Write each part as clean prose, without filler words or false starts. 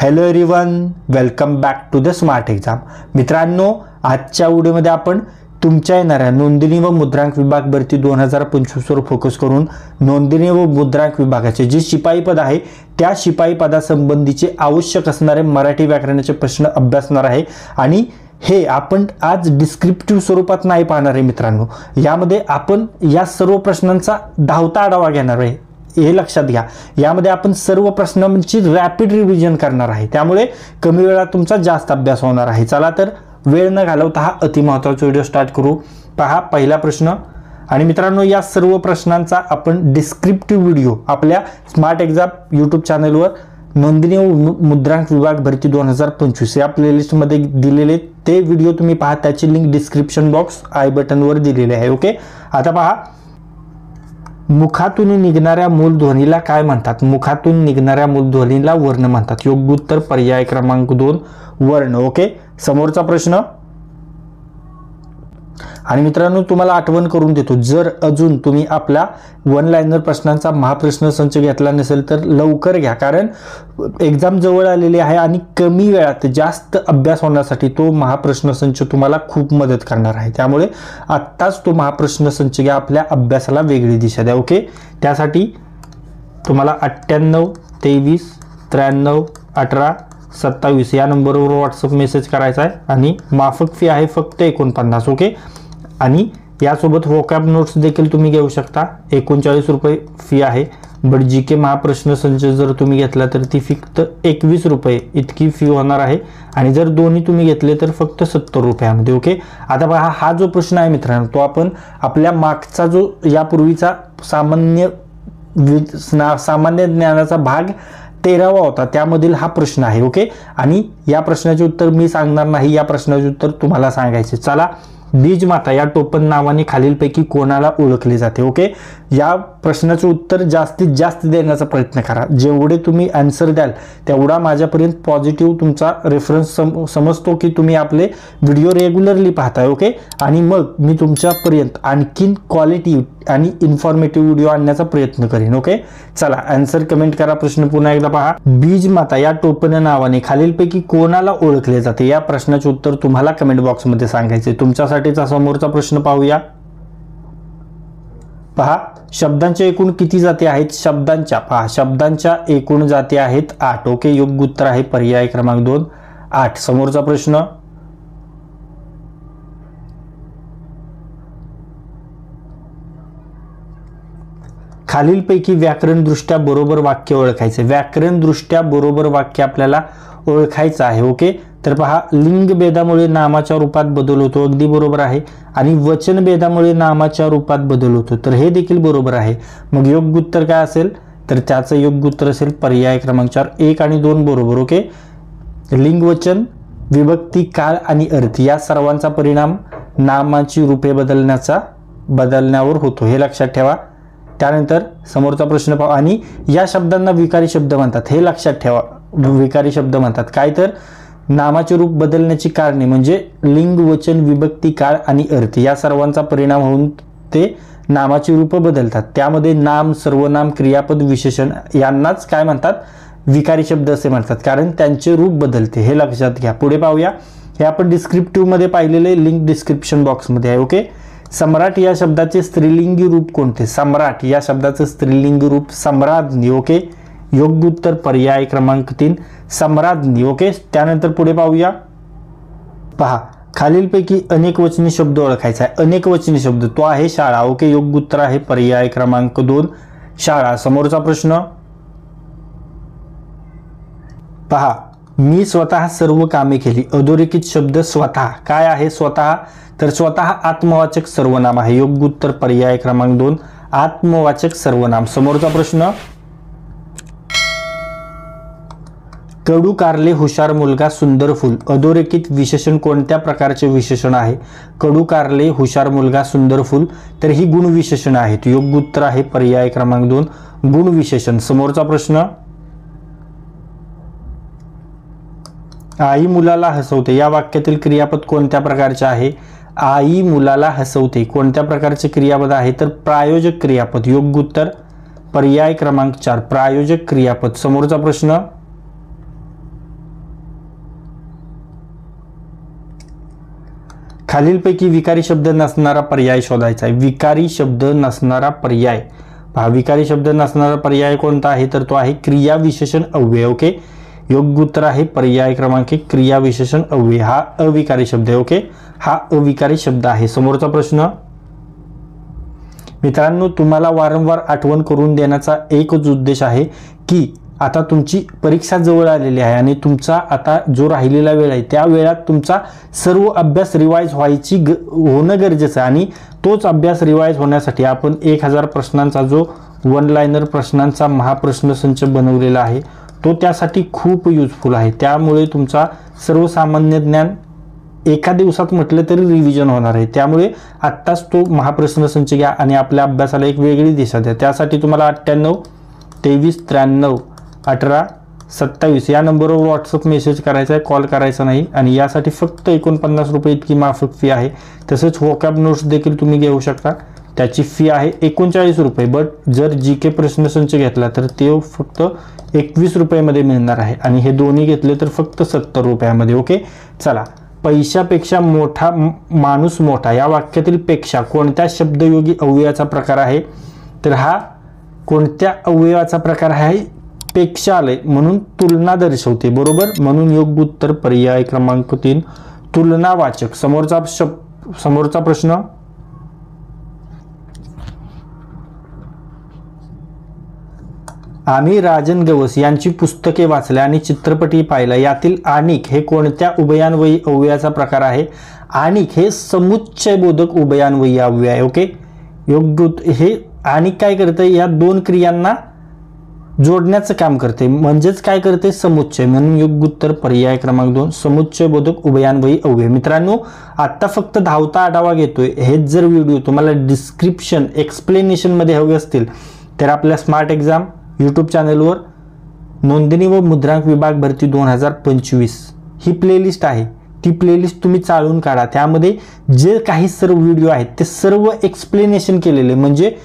Hello everyone, welcome back to the smart exam. मित्रांनो, आजच्या व्हिडिओमध्ये आपण तुमच्या येणाऱ्या नोंदणी व मुद्रांक विभाग भरती 2025 वर फोकस करून नोंदणी व मुद्रांक विभागाचे जे शिपाई पद आहे त्या शिपाई पदासंबंधीचे आवश्यक असणारे मराठी व्याकरणाचे प्रश्न अभ्यासणार आहे. आणि हे आपण आज डिस्क्रिप्टिव्ह स्वरूपात नाही पाहणार आहे मित्रांनो. यामध्ये आपण या सर्व प्रश्नांचा धावता आढावा घेणार आहे, हे लक्षात घ्या. यामध्ये आपण सर्व प्रश्नांची रॅपिड रिव्हिजन करणार आहे, त्यामुळे कमी वेळात तुमचा जास्त अभ्यास होणार आहे. चला तर वेळ न घालवता हा अतिमहत्त्वाचा व्हिडिओ स्टार्ट करू. पहा पहिला प्रश्न. आणि मित्रांनो, या सर्व प्रश्नांचा आपण डिस्क्रिप्टिव्ह व्हिडिओ आपल्या स्मार्ट एक्झाम यूट्यूब चॅनलवर नोंदणी व मुद्रांक विभाग भरती 2025 या प्लेलिस्टमध्ये दिलेले ते व्हिडिओ तुम्ही पहा. त्याची लिंक डिस्क्रिप्शन बॉक्स आय बटनवर दिलेली आहे. ओके, आता पहा, मुखातून निघणाऱ्या मूलध्वनीला काय म्हणतात? मुखातून निघणाऱ्या मूलध्वनीला वर्ण म्हणतात. योग्य उत्तर पर्याय क्रमांक 2 वर्ण. ओके, समोरचा प्रश्न. आणि मित्रांनो, तुम्हाला आठवण करून देतो, जर अजून तुम्ही आपला वन लाइनर प्रश्नांचा महाप्रश्न संच घेतला नसेल तर लवकर घ्या, कारण एक्झाम जवळ आलेली आहे आणि कमी वेळात जास्त अभ्यास होण्यासाठी तो महाप्रश्न संच तुम्हाला खूप मदत करणार आहे. त्यामुळे आत्ताच तो महाप्रश्न संच घ्या, आपल्या अभ्यासाला वेगळी दिशा द्या. ओके, त्यासाठी तुम्हाला 98 23 93 18 27 या नंबरवर व्हॉट्सअप मेसेज करायचा आहे आणि माफक फी आहे फक्त 49. ओके, आणि यासोबत वोकॅब नोट्स देखील तुम्ही घेऊ शकता. 39 रुपये फी आहे. बट जी के महाप्रश्न संच जर तुम्ही घेतला तर ती फक्त 21 रुपये इतकी फी होणार आहे, आणि जर दोन्ही तुम्ही घेतले तर फक्त 70 रुपयामध्ये. ओके, आता पहा, हा जो प्रश्न आहे मित्रांनो, तो आपण आपल्या मागचा जो यापूर्वीचा सामान्य ज्ञानाचा भाग 13वा होता, त्यामधील हा प्रश्न आहे. ओके, आणि या प्रश्नाचे उत्तर मी सांगणार नाही, या प्रश्नाचे उत्तर तुम्हाला सांगायचे. चला, बीजमाता या टोपण नावाने खालीलपैकी कोणाला ओळखले जाते? ओके, या प्रश्नाचे उत्तर जास्तीत जास्त देण्याचा प्रयत्न करा. जेवढे तुम्ही आन्सर द्याल तेवढा माझ्यापर्यंत पॉझिटिव्ह तुमचा रेफरन्स समजतो की तुम्ही आपले व्हिडिओ रेग्युलरली पाहताय. ओके, आणि मग मी तुमच्यापर्यंत आणखीन क्वालिटी आणि इन्फॉर्मेटिव्ह व्हिडिओ आणण्याचा प्रयत्न करेन. ओके, चला आन्सर कमेंट करा. प्रश्न पुन्हा एकदा पहा. बीजमाता या टोपण नावाने खालीलपैकी कोणाला ओळखले जाते? या प्रश्नाचे उत्तर तुम्हाला कमेंट बॉक्समध्ये सांगायचे. तुमच्यासाठीचा समोरचा प्रश्न पाहूया. पहा, शब्दांच्या एकूण किती जाती आहेत? शब्दांच्या एकूण जाती आहेत 8. ओके, योग्य उत्तर आहे पर्याय क्रमांक 2 8. समोरचा प्रश्न. खालीलपैकी व्याकरणदृष्ट्या बरोबर वाक्य ओळखायचे. व्याकरणदृष्ट्या बरोबर वाक्य आपल्याला ओळखायचं आहे. ओके, तर पहा, लिंगभेदामुळे नामाच्या रूपात बदल होतो, अगदी बरोबर आहे. आणि वचनभेदामुळे नामाच्या रूपात बदल होतो, तर हे देखील बरोबर आहे. मग योग्य उत्तर काय असेल? तर त्याचं योग्य उत्तर असेल पर्याय क्रमांक 4 1 आणि 2 बरोबर. ओके, लिंग, वचन, विभक्ती, काळ आणि अर्थ या सर्वांचा परिणाम नामाची रूपे बदलण्यावर होतो, हे लक्षात ठेवा. त्यानंतर समोरचा प्रश्न पाहू. आणि या शब्दांना विकारी शब्द म्हणतात, हे लक्षात ठेवा. विकारी शब्द म्हणतात काय? तर नामाचे रूप बदलण्याची कारणे म्हणजे लिंग, वचन, विभक्ती, काळ आणि अर्थ या सर्वांचा परिणाम होऊन ते नामाची रूप बदलतात. त्यामध्ये नाम, सर्वनाम, क्रियापद, विशेषण यांनाच काय म्हणतात? विकारी शब्द असे म्हणतात, कारण त्यांचे रूप बदलते, हे लक्षात घ्या. पुढे पाहूया. हे आपण डिस्क्रिप्टिव्ह मध्ये पाहिलेले, लिंक डिस्क्रिप्शन बॉक्समध्ये आहे. ओके, सम्राट या शब्दाचे स्त्रीलिंगी रूप कोणते? सम्राट या शब्दाचे स्त्रीलिंगी रूप सम्राज्ञी. ओके, योग्य उत्तर पर्याय क्रमांक 3 सम्राज्ञी. ओके, त्यानंतर पुढे पाहूया. पहा, खालीलपैकी अनेक वचनी शब्द ओळखायचा आहे. अनेक वचनी शब्द तो आहे शाळा. ओके, योग्य उत्तर आहे पर्याय क्रमांक 2 शाळा. समोरचा प्रश्न. पहा, मी स्वतः सर्व कामे केली. अधोरेखित शब्द स्वतः काय आहे? स्वतः, तर स्वतः आत्मवाचक सर्वनाम आहे. योग्य उत्तर पर्याय क्रमांक 2 आत्मवाचक सर्वनाम. समोरचा प्रश्न. कडू कारले, हुशार मुलगा, सुंदर फूल. अधोरेखित विशेषण कोणत्या प्रकारचे विशेषण आहे? कडू कारले, हुशार मुलगा, सुंदर फूल, तर ही गुण विशेषण आहेत. योग्य उत्तर आहे पर्याय क्रमांक 2 गुण विशेषण. समोरचा प्रश्न. आई मुलाला हसवते या वाक्यातील क्रियापद कोणत्या प्रकारचे आहे? आई मुलाला हसवते कोणत्या प्रकारचे क्रियापद आहे? तर प्रायोजक क्रियापद. योग्य उत्तर पर्याय क्रमांक 4 प्रायोजक क्रियापद. समोरचा प्रश्न. खालीलपैकी विकारी शब्द नसणारा पर्याय शोधायचा आहे. विकारी शब्द नसणारा पर्याय पहा, विकारी शब्द नसणारा पर्याय कोणता आहे तर तो आहे क्रिया विशेषण अव्यय. ओके, योग्य उत्तर आहे पर्याय क्रमांक 1 क्रिया विशेषण अव्यय. हा अविकारी शब्द आहे. ओके, हा अविकारी शब्द आहे. समोरचा प्रश्न मित्रांनो, तुम्हाला वारंवार आठवण करून देण्याचा एकच उद्देश आहे की आता तुमची परीक्षा जवळ आलेली आहे आणि तुमचा आता जो राहिलेला वेळ आहे त्या वेळात तुमचा सर्व अभ्यास रिवाइज होणं गरजेचं आहे. आणि तोच अभ्यास रिवाइज होण्यासाठी आपण 1000 प्रश्नांचा जो वन लाइनर प्रश्नांचा महाप्रश्नसंच बनवलेला आहे तो त्यासाठी खूप युजफुल आहे. त्यामुळे तुमचा सर्वसामान्य ज्ञान एका दिवसात म्हटलं तरी रिव्हिजन होणार आहे. त्यामुळे आत्ताच तो महाप्रश्नसंच घ्या आणि आपल्या अभ्यासाला एक वेगळी दिशा द्या. त्यासाठी तुम्हाला 98 23 93 18 27 या नंबरवर व्हॉट्सअप मेसेज करायचा आहे, कॉल करायचा नाही. आणि यासाठी फक्त 49 रुपये इतकी माफक फी आहे. तसंच वोकॅब नोट्स देखील तुम्ही घेऊ शकता, त्याची फी आहे 39 रुपये. बट जर जी के प्रश्नसंच घेतला तर ते फक्त 21 रुपयामध्ये मिळणार आहे आणि हे दोन्ही घेतले तर फक्त 70 रुपयामध्ये. ओके, चला. पैशापेक्षा मोठा माणूस मोठा या वाक्यातील पेक्षा कोणत्या शब्दयोगी अव्ययाचा प्रकार आहे तर हा कोणत्या अवयवाचा प्रकार आहे पेक्षा आले म्हणून तुलना दर्शवते. बरोबर, म्हणून योग्य उत्तर पर्याय क्रमांक 3 तुलनावाचक. समोरचा प्रश्न आम्ही राजन गवस यांची पुस्तके वाचल्या आणि चित्रपटही पाहिला. यातील आणिक हे कोणत्या उभयान्वयी अव्ययाचा प्रकार आहे. आणिक हे समुच्चयबोधक उभयान्वयी अव्यय आहे. ओके, योग्य हे आणिक काय करते या दोन क्रियांना जोडण्याचं काम करते, म्हणजेच काय करते समुच्चय. म्हणून योग्य उत्तर पर्याय क्रमांक 2 समुच्चयबोधक उभयान्वयी अव्यय. मित्रांनो, आता फक्त धावता आढावा घेतोय. हेच जर व्हिडिओ तुम्हाला डिस्क्रिप्शन एक्सप्लेनेशन मध्ये हवे असतील तर आपल्या स्मार्ट एक्झाम यूट्यूब चॅनलवर नोंदणी व मुद्रांक विभाग भरती 2025 ही प्लेलिस्ट आहे. ती प्लेलिस्ट तुम्ही चालून काढा. त्यामध्ये जे काही सर्व व्हिडिओ आहेत ते सर्व एक्सप्लेनेशन केलेले, म्हणजे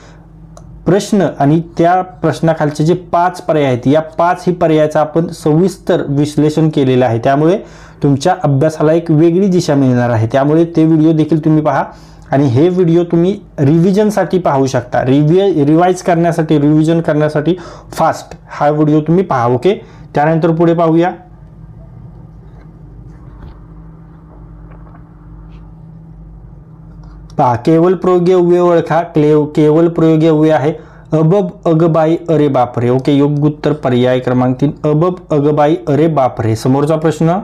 प्रश्न आणि त्या प्रश्नाखालचे जे 5 पर्याय आहेत या 5 ही पर्यायाचं आपण सविस्तर विश्लेषण केलेलं आहे. त्यामुळे तुमच्या अभ्यासाला एक वेगळी दिशा मिळणार आहे. त्यामुळे ते व्हिडिओ देखील तुम्ही पहा आणि हे व्हिडिओ तुम्ही रिव्हिजनसाठी पाहू शकता. रिवाइज करण्यासाठी, रिव्हिजन करण्यासाठी फास्ट हा व्हिडिओ तुम्ही पहा. ओके, त्यानंतर पुढे पाहूया. पहा, केवल प्रयोगी अव्यय ओळखा. केवल प्रयोगी अव्यय आहे अबब अगबाई अरे बापरे. ओके, योग्य उत्तर पर्याय क्रमांक 3 अबब अगबाई अरे बापरे. समोरचा प्रश्न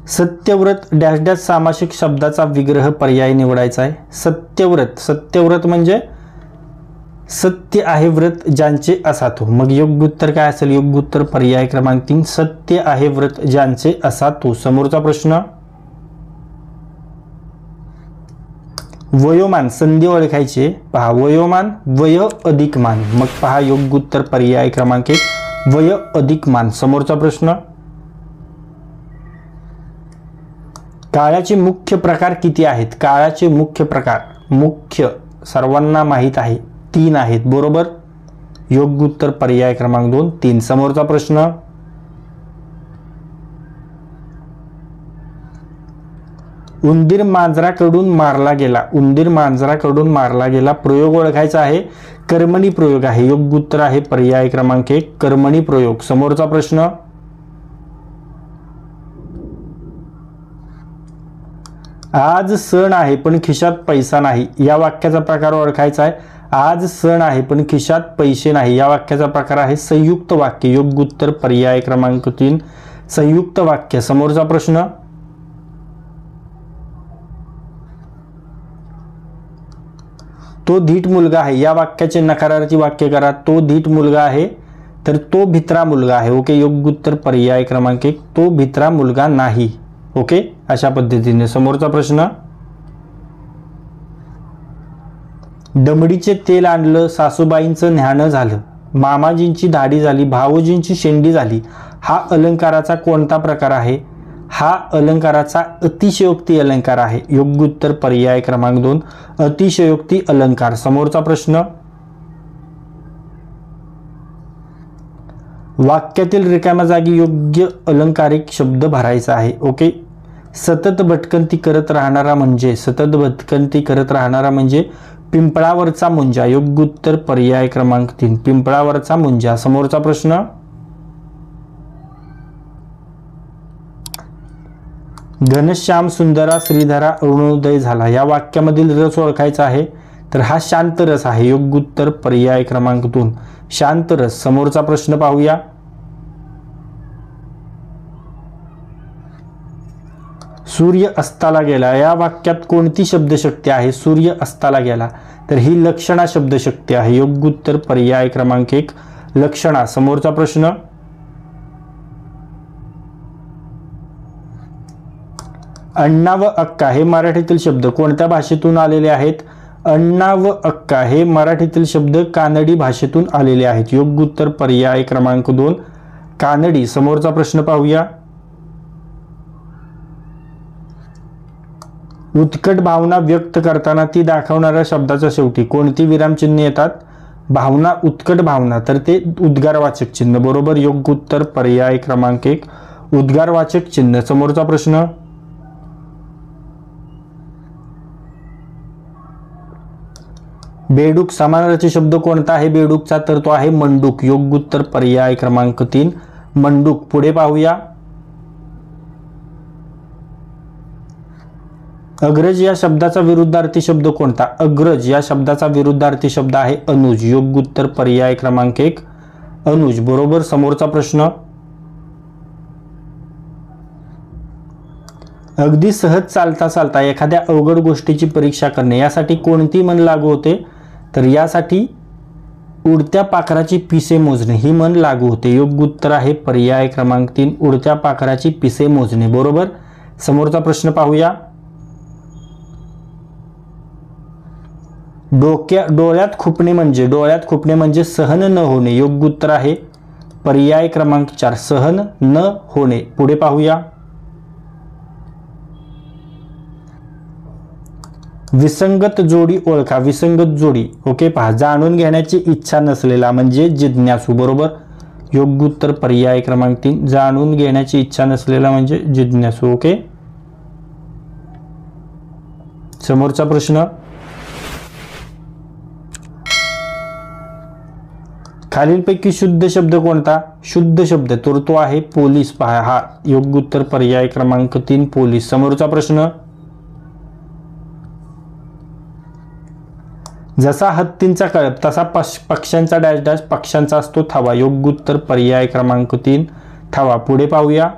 सत्यव्रत डॅश डॅश सामासिक शब्दाचा विग्रह पर्याय निवडायचा आहे. सत्यव्रत, सत्यव्रत म्हणजे सत्य आहे व्रत ज्यांचे असा तो. मग योग्य उत्तर काय असेल. योग्य उत्तर पर्याय क्रमांक 3 सत्य आहे व्रत ज्यांचे असा तो. समोरचा प्रश्न वयोमान संधी ओळखायचे. पहा, वयोमान वय अधिक मान. मग पहा योग्य उत्तर पर्याय क्रमांक 1 वय अधिक मान. समोरचा प्रश्न काळाचे मुख्य प्रकार किती आहेत. काळाचे मुख्य प्रकार मुख्य सर्वांना माहीत आहे 3 आहेत. बरोबर, योग्य उत्तर पर्याय क्रमांक 2 3. समोरचा प्रश्न उंदीर मांजराकडून मारला गेला. उंदीर मांजराकडून मारला गेला. प्रयोग ओळखायचा आहे. कर्मणी प्रयोग आहे. योग्य उत्तर आहे पर्याय क्रमांक 1 कर्मणी प्रयोग. समोरचा प्रश्न आज सण आहे पण खिशात पैसा नाही या वाक्याचा प्रकार ओळखायचा आहे. आज सण आहे पण खिशात पैसे नाही या वाक्याचा प्रकार आहे संयुक्त वाक्य. योग्य उत्तर पर्याय क्रमांक 3 संयुक्त वाक्य. समोरचा प्रश्न तो धीट मुलगा आहे या वाक्याचे नकारार्थी वाक्य करा. तो धीट मुलगा आहे तर तो भित्रा मुलगा आहे. ओके, योग्य उत्तर पर्याय क्रमांक 1 तो भित्रा मुलगा नाही. ओके, अशा पद्धतीने. समोरचा प्रश्न दमडीचे तेल आणलं सासूबाईंचं न्याणं झालं मामाजींची दाढी झाली भावोजींची शेंडी झाली. हा अलंकाराचा कोणता प्रकार आहे. हा अलंकाराचा अतिशयोक्ती अलंकार आहे. योग्य उत्तर पर्याय क्रमांक 2 अतिशयोक्ती अलंकार. समोरचा प्रश्न वाक्यातील रिकाम्या जागी योग्य अलंकारिक शब्द भरायचा आहे. ओके. सतत भटकंती करत राहणारा म्हणजे पिंपळावरचा मुंजा. योग्य उत्तर पर्याय क्रमांक 3 पिंपळावरचा मुंजा. समोरचा प्रश्न, घनश्याम सुंदरा श्रीधरा अरुणोदय झाला या वाक्यामधील रस ओळखायचा आहे. तर हा शांत रस आहे. योग्य उत्तर पर्याय क्रमांक 2 शांत रस. समोरचा प्रश्न पाहूया. सूर्य अस्ताला गेला या वाक्यात कोणती शब्दशक्ती आहे? सूर्य अस्ताला गेला, तर ही लक्षणा शब्दशक्ती आहे. योग्य उत्तर पर्याय क्रमांक 1 लक्षणा. समोरचा प्रश्न, अण्णा व अक्का हे मराठीतील शब्द कोणत्या भाषेतून आलेले आहेत? अण्णा व अक्का हे मराठीतील शब्द कानडी भाषेतून आलेले आहेत. योग्य उत्तर पर्याय क्रमांक 2 कानडी. समोरचा प्रश्न पाहूया. उत्कट भावना व्यक्त करताना ती दाखवणाऱ्या शब्दाच्या शेवटी कोणती विरामचिन्हे येतात? भावना, उत्कट भावना, तर ते उद्गारवाचक चिन्ह. बरोबर. योग्य उत्तर पर्याय क्रमांक 1 उद्गारवाचक चिन्ह. समोरचा प्रश्न, बेडूक समानार्थी शब्द कोणता आहे बेडूकचा? तर तो आहे मंडूक. योग्य उत्तर पर्याय क्रमांक 3 मंडूक. पुढे पाहूया. अग्रज या शब्दाचा विरुद्धार्थी शब्द कोणता? अग्रज या शब्दाचा विरुद्धार्थी शब्द आहे अनुज. योग्य उत्तर पर्याय क्रमांक 1 अनुज. बरोबर. समोरचा प्रश्न, अगदी सहज चालता चालता एखाद्या अवघड गोष्टीची परीक्षा करणे यासाठी कोणती म्हण लागू होते? तर यासाठी उडत्या पाखराची पिसे मोजणे ही म्हण लागू होते. योग्य उत्तर आहे पर्याय क्रमांक 3 उडत्या पाखराची पिसे मोजणे. बरोबर. समोरचा प्रश्न पाहूया. डोळ्यात खुपणे म्हणजे सहन न होणे. योग्य उत्तर आहे पर्याय क्रमांक 4 सहन न होणे. पुढे पाहूया. विसंगत जोडी ओळखा. विसंगत जोडी. ओके. पहा, जाणून घेण्याची इच्छा नसलेला म्हणजे जिज्ञासू. बरोबर. योग्य उत्तर पर्याय क्रमांक 3 जाणून घेण्याची इच्छा नसलेला म्हणजे जिज्ञासू. ओके. समोरचा प्रश्न, खालीलपैकी शुद्ध शब्द कोणता? शुद्ध शब्द तर तो आहे पोलीस. पहा, हा योग्य उत्तर पर्याय क्रमांक 3 पोलीस. समोरचा प्रश्न, जसा हत्तींचा कळप तसा पक्ष्यांचा डॅश डॅश पक्ष्यांचा असतो थवा. योग्य उत्तर पर्याय क्रमांक 3 थवा. पुढे पाहूया.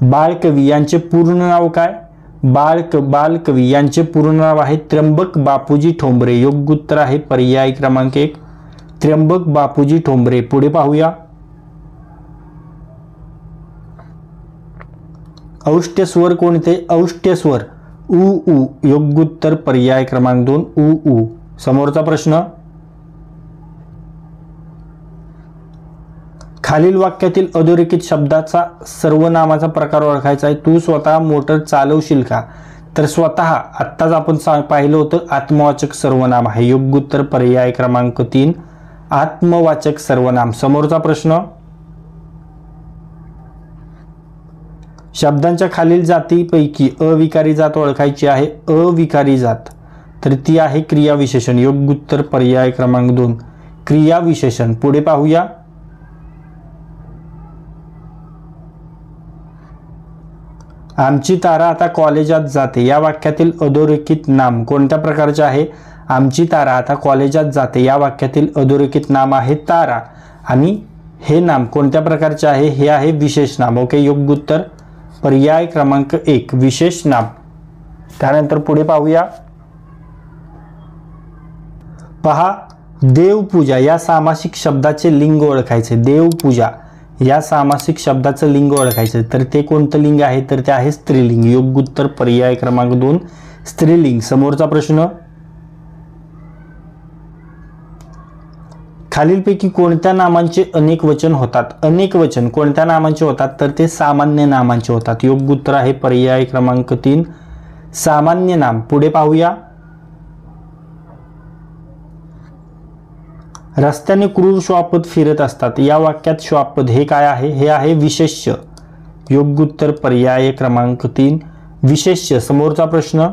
बाळकवी यांचे पूर्ण नाव काय? बालकवी यांचे पूर्ण नाव आहे त्र्यंबक बापूजी ठोंबरे. योग्य उत्तर आहे पर्याय क्रमांक 1 त्र्यंबक बापूजी ठोंबरे. पुढे पाहूया. औष्ठ्य स्वर कोणते? औष्ठ्य स्वर उ उ. योग्य उत्तर पर्याय क्रमांक 2 उ उ. समोरचा प्रश्न, खालील वाक्यातील अधोरेखित शब्दाचा सर्वनामाचा प्रकार ओळखायचा आहे. तू स्वतः मोटर चालवशील का? तर स्वतः आत्ताच आपण पाहिलं होतं आत्मवाचक सर्वनाम आहे. योग्य उत्तर पर्याय क्रमांक 3 आत्मवाचक सर्वनाम. समोरचा प्रश्न, शब्दांच्या खालील जातीपैकी अविकारी जात ओळखायची आहे. अविकारी जात तर ती आहे क्रियाविशेषण. योग्य उत्तर पर्याय क्रमांक 2 क्रियाविशेषण. पुढे पाहूया. आमची तारा आता कॉलेजात जाते या वाक्यातील अधोरेखित नाम कोणत्या प्रकारचे आहे? आमची तारा आता कॉलेजात जाते या वाक्यातील अधोरेखित नाम आहे तारा आणि हे नाम कोणत्या प्रकारचे आहे? हे आहे विशेष नाम. ओके. योग्य उत्तर पर्याय क्रमांक 1 विशेष नाम. त्यानंतर पुढे पाहूया. पहा, देवपूजा या सामासिक शब्दाचे लिंग ओळखायचे. देवपूजा या सामासिक शब्दाचं लिंग ओळखायचं तर ते कोणतं लिंग आहे? तर ते आहे स्त्रीलिंग. योग्य उत्तर पर्याय क्रमांक 2 स्त्रीलिंग. समोरचा प्रश्न, खालीलपैकी कोणत्या नामांचे अनेक वचन होतात? अनेक वचन कोणत्या नामांचे होतात? तर ते सामान्य नामांचे होतात. योग्य उत्तर आहे पर्याय क्रमांक 3 सामान्य नाम. पुढे पाहूया. रस्त्याने क्रूर श्वापद फिरत असतात या वाक्यात श्वापद हे काय आहे? हे आहे विशेष्य. योग्य उत्तर पर्याय क्रमांक 3 विशेष्य. समोरचा प्रश्न,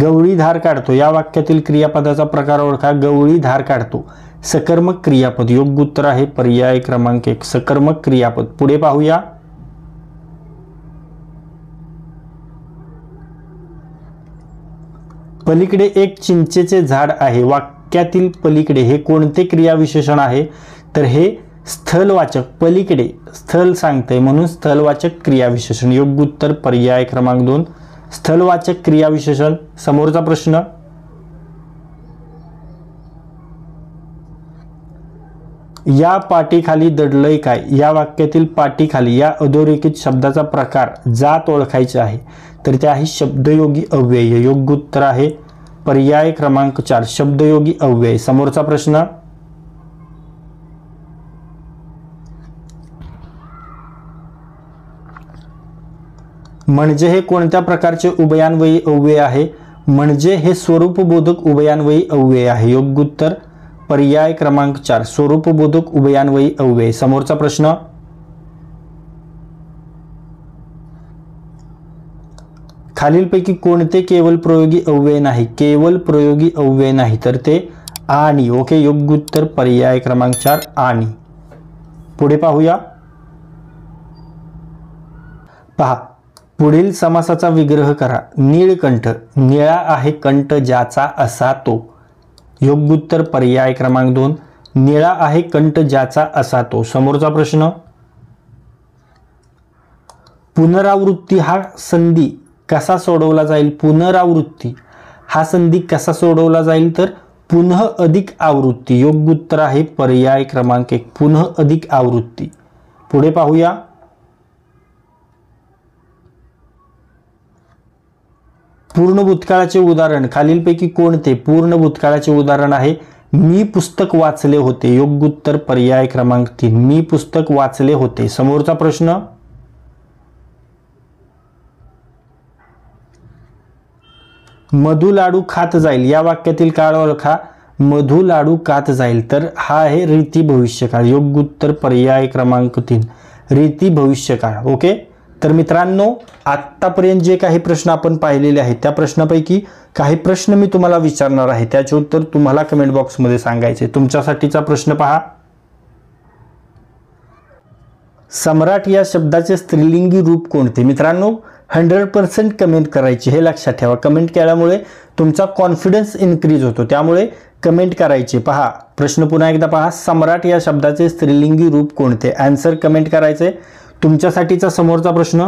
गवळी धार काढतो या वाक्यातील क्रियापदाचा प्रकार ओळखा. गवळी धार काढतो सकर्मक क्रियापद. योग्य उत्तर आहे पर्याय क्रमांक 1 सकर्मक क्रियापद. पुढे पाहूया. पलीकडे एक चिंचेचे झाड आहे वाक्यातील पलीकडे हे कोणते क्रियाविशेषण आहे? तर हे स्थलवाचक. पलीकडे स्थल सांगते म्हणून स्थलवाचक क्रियाविशेषण. योग्य उत्तर पर्याय क्रमांक 2 स्थलवाचक क्रियाविशेषण. समोरचा प्रश्न, या पाटीखाली दडलंय काय या वाक्यातील पाटीखाली या अधोरेखित शब्दाचा प्रकार जात ओळखायचे आहे. तर ते आहे शब्दयोगी अव्यय. योग्य उत्तर आहे पर्याय क्रमांक 4 शब्दयोगी अव्यय. समोरचा प्रश्न, म्हणजे हे कोणत्या प्रकारचे उभयान्वयी अव्यय आहे? म्हणजे हे स्वरूपबोधक उभयान्वयी अव्यय आहे. योग्य उत्तर पर्याय क्रमांक 4 स्वरूपबोधक उभयान्वयी अव्यय. समोरचा प्रश्न, खालीलपैकी कोणते केवल प्रयोगी अव्यय नाही? केवल प्रयोगी अव्यय नाही तर ते आणि. ओके. योग्य उत्तर पर्याय क्रमांक 4 आणि. पुढे पाहूया. पहा, पुढील समासाचा विग्रह करा. नीळकंठ. निळा आहे कंठ ज्याचा असा तो. योग्य उत्तर पर्याय क्रमांक 2 निळा आहे कंठ ज्याचा असा तो. समोरचा प्रश्न, पुनरावृत्ती हा संधी कसा सोडवला जाईल? पुनरावृत्ती हा संधी कसा सोडवला जाईल? तर पुनः अधिक आवृत्ती. योग्य उत्तर आहे पर्याय क्रमांक 1 पुनः अधिक आवृत्ती. पुढे पाहूया. पूर्ण भूतकाळाचे उदाहरण खालीलपैकी कोणते? पूर्ण भूतकाळाचे उदाहरण आहे मी पुस्तक वाचले होते. योग्य उत्तर पर्याय क्रमांक 3 मी पुस्तक वाचले होते. समोरचा प्रश्न, मधु लाडू खात जाईल या वाक्यातील काळ ओळखा. मधु लाडू खात जाईल तर हा आहे रीती भविष्यकाळ. योग्य उत्तर पर्याय क्रमांक 3 रीती भविष्यकाळ. ओके. तर मित्रांनो, आत्तापर्यंत जे काही प्रश्न आपण पाहिलेले आहेत त्या प्रश्नापैकी काही प्रश्न मी तुम्हाला विचारणार आहे. त्याचे उत्तर तुम्हाला कमेंट बॉक्समध्ये सांगायचे. तुमच्यासाठीचा प्रश्न पहा. सम्राट या शब्दाचे स्त्रीलिंगी रूप कोणते? मित्रांनो 100% कमेंट करायची हे लक्षात ठेवा. कमेंट केल्यामुळे तुमचा कॉन्फिडन्स इन्क्रीज होतो. त्यामुळे कमेंट करायचे. पहा प्रश्न पुन्हा एकदा पहा. सम्राट या शब्दाचे स्त्रीलिंगी रूप कोणते? आन्सर कमेंट करायचे. तुमच्यासाठीचा समोरचा प्रश्न,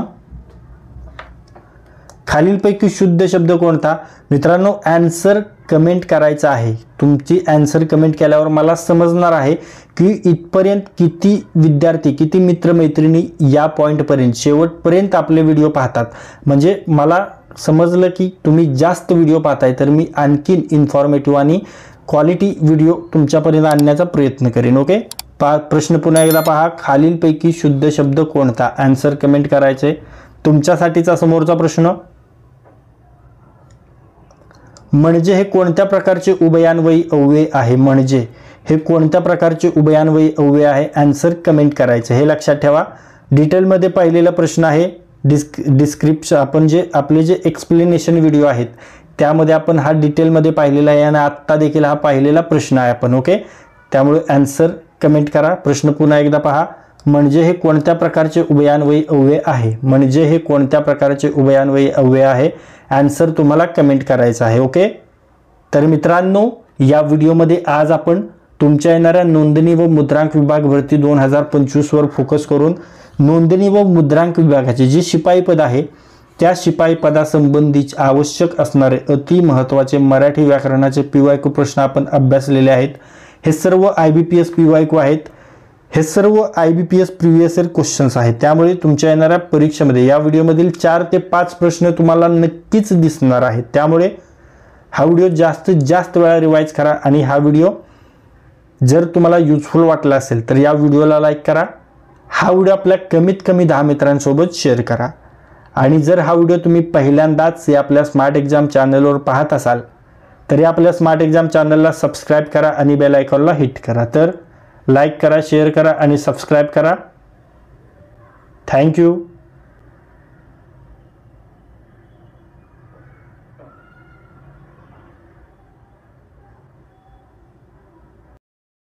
खालीलपैकी शुद्ध शब्द कोणता? मित्रांनो आन्सर कमेंट करायचा आहे. तुमची आन्सर कमेंट केल्यावर मला समजणार आहे की इथपर्यंत किती विद्यार्थी किती मित्रमैत्रिणी या पॉईंटपर्यंत शेवटपर्यंत आपले व्हिडिओ पाहतात. म्हणजे मला समजलं की तुम्ही जास्त व्हिडिओ पाहताय तर मी आणखीन इन्फॉर्मेटिव्ह आणि क्वालिटी व्हिडिओ तुमच्यापर्यंत आणण्याचा प्रयत्न करेन. ओके. प्रश्न पुन्हा एकदा पहा. खालीलपैकी शुद्ध शब्द कोणता? आन्सर कमेंट करायचे. तुमच्यासाठीचा समोरचा प्रश्न, म्हणजे हे कोणत्या प्रकारचे उभयान्वयी अव्यय आहे? म्हणजे हे कोणत्या प्रकारचे उभयान्वयी अव्यय आहे? आन्सर कमेंट करायचे. हे लक्षात ठेवा. डिटेलमध्ये पाहिलेला प्रश्न आहे. डिस्क्रिप्शन आपण जे आपले जे एक्सप्लेनेशन व्हिडिओ आहेत त्यामध्ये आपण हा डिटेलमध्ये पाहिलेला आहे आणि आत्ता देखील हा पाहिलेला प्रश्न आहे आपण. ओके. त्यामुळे आन्सर कमेंट करा. प्रश्न पुन्हा एकदा पहा. म्हणजे हे कोणत्या प्रकारचे उभयान्वयी अव्यय आहे? म्हणजे हे कोणत्या प्रकारचे उभयान्वयी अव्यय आहे? आन्सर तुम्हाला कमेंट करायचा आहे. ओके. तर मित्रांनो, या व्हिडिओमध्ये आज आपण तुमच्या येणाऱ्या नोंदणी व मुद्रांक विभाग भरती 2025 वर फोकस करून नोंदणी व मुद्रांक विभागाचे जे शिपाई पद आहे त्या शिपाई पदासंबंधी आवश्यक असणारे अति महत्त्वाचे मराठी व्याकरणाचे PYQ प्रश्न आपण अभ्यासलेले आहेत. हे सर्व IBPS PYQ आहेत. हे सर्व IBPS प्रिव्हियस इयर क्वेश्चन्स आहेत. त्यामुळे तुमच्या येणाऱ्या परीक्षेमध्ये या व्हिडिओमधील 4 ते 5 प्रश्न तुम्हाला नक्कीच दिसणार आहेत. त्यामुळे हा व्हिडिओ जास्तीत जास्त वेळा रिवाइज करा आणि हा व्हिडिओ जर तुम्हाला युजफुल वाटला असेल तर या व्हिडिओला लाईक करा. हा व्हिडिओ आपल्या कमीत कमी 10 मित्रांसोबत शेअर करा. आणि जर हा व्हिडिओ तुम्ही पहिल्यांदाच या आपल्या स्मार्ट एक्झाम चॅनलवर पाहत असाल तरी आपल्या स्मार्ट एक्झाम चॅनलला सबस्क्राईब करा आणि बेल आयकॉनला हिट करा. तर लाईक करा, शेअर करा आणि सबस्क्राईब करा. थँक्यू.